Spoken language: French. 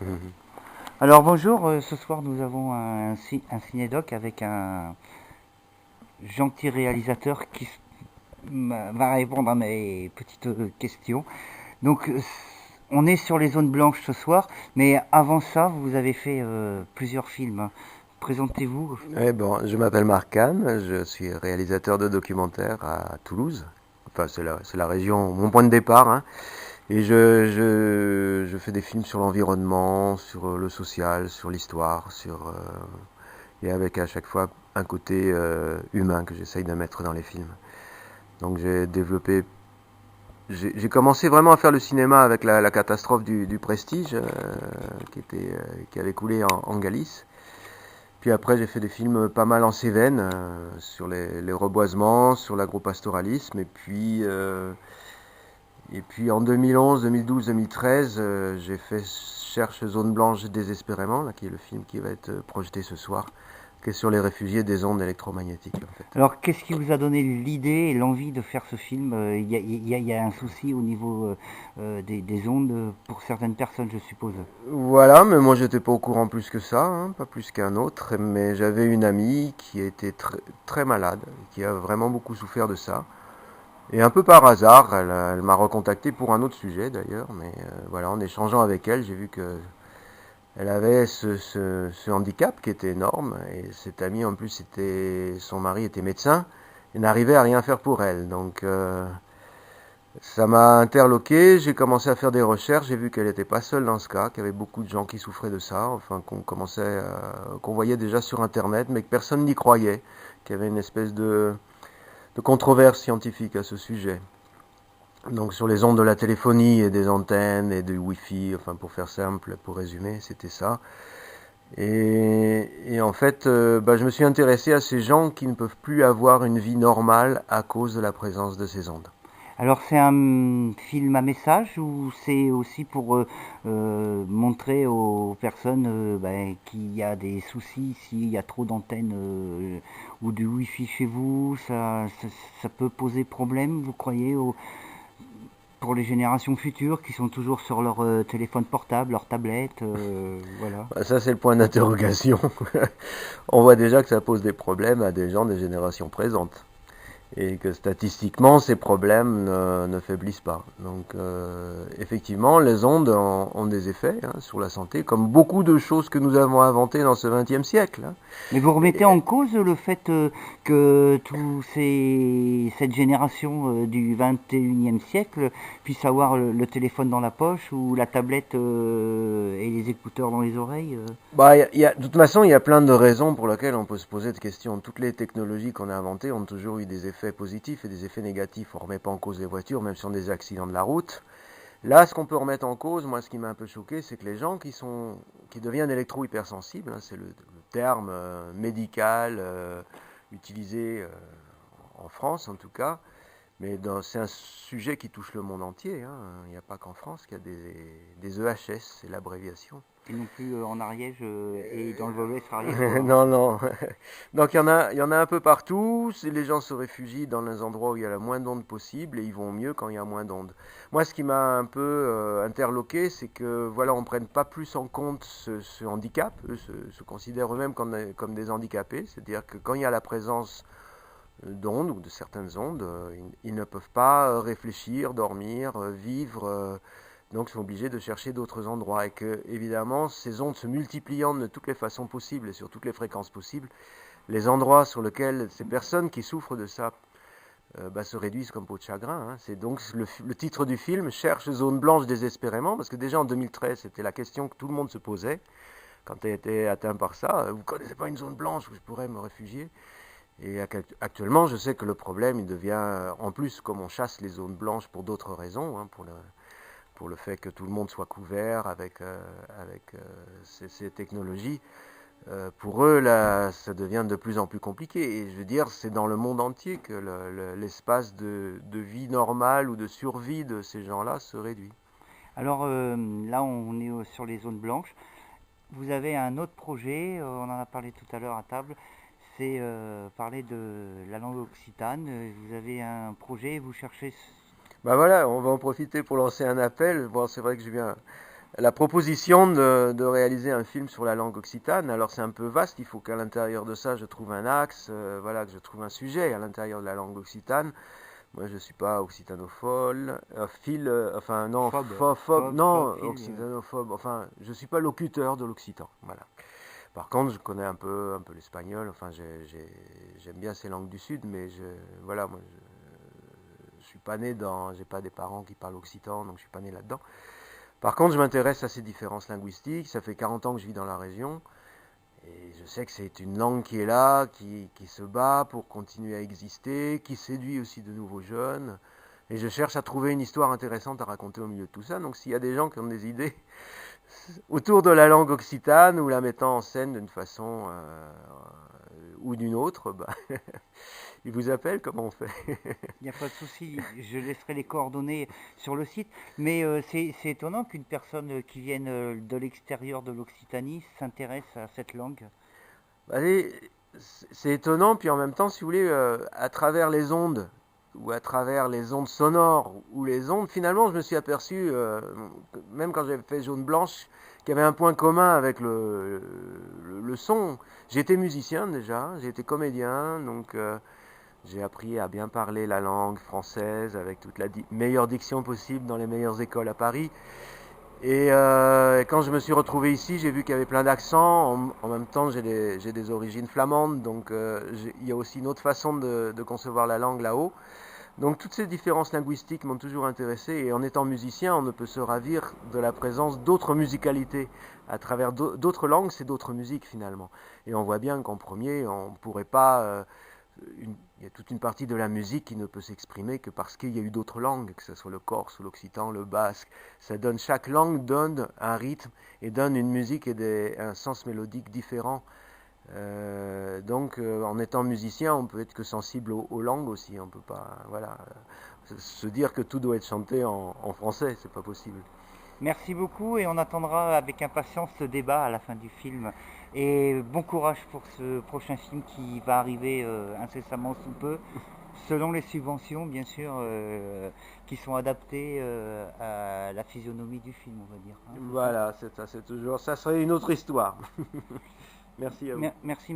Mhm. Alors bonjour, ce soir nous avons un cinédoc avec un gentil réalisateur qui va répondre à mes petites questions. Donc on est sur les zones blanches ce soir, mais avant ça vous avez fait plusieurs films, hein. Présentez-vous. Je m'appelle Marc Kahn, je suis réalisateur de documentaires à Toulouse. Enfin, c'est la région, mon point de départ, hein. Et je fais des films sur l'environnement, sur le social, sur l'histoire, et avec à chaque fois un côté humain que j'essaye de mettre dans les films. Donc j'ai commencé vraiment à faire le cinéma avec la catastrophe du Prestige, qui avait coulé en Galice. Puis après, j'ai fait des films pas mal en Cévennes, sur les reboisements, sur l'agropastoralisme. Et puis en 2011, 2012, 2013, j'ai fait Cherche zone blanche désespérément, là, qui est le film qui va être projeté ce soir, qui est sur les réfugiés des ondes électromagnétiques, en fait. Alors qu'est-ce qui vous a donné l'idée et l'envie de faire ce film? Il y a un souci au niveau des ondes pour certaines personnes, je suppose. Voilà, mais moi j'étais pas au courant plus que ça, hein, pas plus qu'un autre, mais j'avais une amie qui était très malade, qui a vraiment beaucoup souffert de ça. Et un peu par hasard, elle m'a recontacté pour un autre sujet d'ailleurs, mais voilà, en échangeant avec elle, j'ai vu que elle avait ce handicap qui était énorme, et cette amie en plus son mari était médecin, et n'arrivait à rien faire pour elle. Donc ça m'a interloqué, j'ai commencé à faire des recherches, j'ai vu qu'elle n'était pas seule dans ce cas, qu'il y avait beaucoup de gens qui souffraient de ça, enfin qu'on voyait déjà sur internet, mais que personne n'y croyait, qu'il y avait une espèce de controverse scientifique à ce sujet. Donc sur les ondes de la téléphonie et des antennes et du Wi-Fi, enfin pour faire simple, pour résumer, c'était ça. Et en fait, je me suis intéressé à ces gens qui ne peuvent plus avoir une vie normale à cause de la présence de ces ondes. Alors c'est un film à message ou c'est aussi pour montrer aux personnes qu'il y a des soucis s'il y a trop d'antennes ou du wifi chez vous, ça peut poser problème, vous croyez, pour les générations futures qui sont toujours sur leur téléphone portable, leur tablette, voilà. Ça, c'est le point d'interrogation. On voit déjà que ça pose des problèmes à des gens des générations présentes. Et que statistiquement, ces problèmes ne faiblissent pas. Donc, effectivement, les ondes ont des effets, hein, sur la santé, comme beaucoup de choses que nous avons inventées dans ce XXe siècle, hein. Mais vous remettez Et- en cause le fait que cette génération du 21e siècle puisse avoir le téléphone dans la poche ou la tablette et les écouteurs dans les oreilles. de toute façon, il y a plein de raisons pour lesquelles on peut se poser de questions. Toutes les technologies qu'on a inventées ont toujours eu des effets positifs et des effets négatifs. On ne remet pas en cause les voitures, même si on a des accidents de la route. Là, ce qu'on peut remettre en cause, moi, ce qui m'a un peu choqué, c'est que les gens qui deviennent électro-hypersensibles, hein, c'est le terme médical utilisé en France en tout cas, mais c'est un sujet qui touche le monde entier, hein. Il n'y a pas qu'en France qu'il y a des EHS, c'est l'abréviation. Et non plus en Ariège et dans le Val-Oise ariégeois, hein. Non, non. Donc il y en a un peu partout. Les gens se réfugient dans les endroits où il y a la moins d'ondes possible et ils vont mieux quand il y a moins d'ondes. Moi, ce qui m'a un peu interloqué, c'est que voilà, on ne prenne pas plus en compte ce handicap. Eux se considèrent eux-mêmes comme des handicapés. C'est-à-dire que quand il y a la présence d'ondes ou de certaines ondes, ils ne peuvent pas réfléchir, dormir, vivre. Donc ils sont obligés de chercher d'autres endroits. Et que, évidemment, ces ondes se multipliant de toutes les façons possibles et sur toutes les fréquences possibles, les endroits sur lesquels ces personnes qui souffrent de ça se réduisent comme peau de chagrin, hein. C'est donc le titre du film, Cherche zone blanche désespérément, parce que déjà en 2013, c'était la question que tout le monde se posait quand tu étais atteint par ça. Vous ne connaissez pas une zone blanche où je pourrais me réfugier? Et actuellement, je sais que le problème, il devient, en plus, comme on chasse les zones blanches pour d'autres raisons, hein, pour le fait que tout le monde soit couvert avec ces technologies, pour eux, là, ça devient de plus en plus compliqué. Et je veux dire, c'est dans le monde entier que l'espace de vie normale ou de survie de ces gens-là se réduit. Alors là, on est sur les zones blanches. Vous avez un autre projet, on en a parlé tout à l'heure à table, c'est parler de la langue occitane. Vous avez un projet, vous cherchez. Bah voilà, on va en profiter pour lancer un appel. Bon, c'est vrai que je viens la proposition de réaliser un film sur la langue occitane. Alors c'est un peu vaste, il faut qu'à l'intérieur de ça je trouve un axe, voilà, que je trouve un sujet à l'intérieur de la langue occitane. Moi je suis pas occitanophile, enfin non, non, occitanophobe, enfin je suis pas locuteur de l'occitan, voilà. Par contre je connais un peu l'espagnol, enfin j'aime bien ces langues du sud, mais voilà, moi je suis pas né dans, j'ai pas des parents qui parlent occitan, donc je suis pas né là-dedans. Par contre, je m'intéresse à ces différences linguistiques. Ça fait 40 ans que je vis dans la région. Et je sais que c'est une langue qui est là, qui se bat pour continuer à exister, qui séduit aussi de nouveaux jeunes. Et je cherche à trouver une histoire intéressante à raconter au milieu de tout ça. Donc s'il y a des gens qui ont des idées autour de la langue occitane ou la mettant en scène d'une façon ou d'une autre, bah, ils vous appellent, comment on fait? Il n'y a pas de souci, je laisserai les coordonnées sur le site. Mais c'est étonnant qu'une personne qui vienne de l'extérieur de l'Occitanie s'intéresse à cette langue. Allez, c'est étonnant, puis en même temps, si vous voulez, à travers les ondes, ou à travers les ondes sonores, ou les ondes, finalement, je me suis aperçu, même quand j'avais fait Jaune Blanche, qu'il y avait un point commun avec le son. J'étais musicien déjà, j'ai été comédien, donc j'ai appris à bien parler la langue française avec toute la meilleure diction possible dans les meilleures écoles à Paris. Et quand je me suis retrouvé ici, j'ai vu qu'il y avait plein d'accents. En même temps, j'ai des origines flamandes, donc il y a aussi une autre façon de concevoir la langue là-haut. Donc toutes ces différences linguistiques m'ont toujours intéressé. Et en étant musicien, on ne peut se ravir de la présence d'autres musicalités. À travers d'autres langues, c'est d'autres musiques finalement. Et on voit bien qu'en premier, on ne pourrait pas... il y a toute une partie de la musique qui ne peut s'exprimer que parce qu'il y a eu d'autres langues, que ce soit le corse ou l'occitan, le basque. Chaque langue donne un rythme et donne une musique et un sens mélodique différent. En étant musicien, on peut être que sensible aux langues aussi. On peut pas, voilà, se dire que tout doit être chanté en français, c'est pas possible. Merci beaucoup et on attendra avec impatience ce débat à la fin du film. Et bon courage pour ce prochain film qui va arriver incessamment sous peu, selon les subventions bien sûr, qui sont adaptées à la physionomie du film, on va dire. Hein, voilà, c'est ça, c'est toujours, ça serait une autre histoire. Merci à vous. Merci.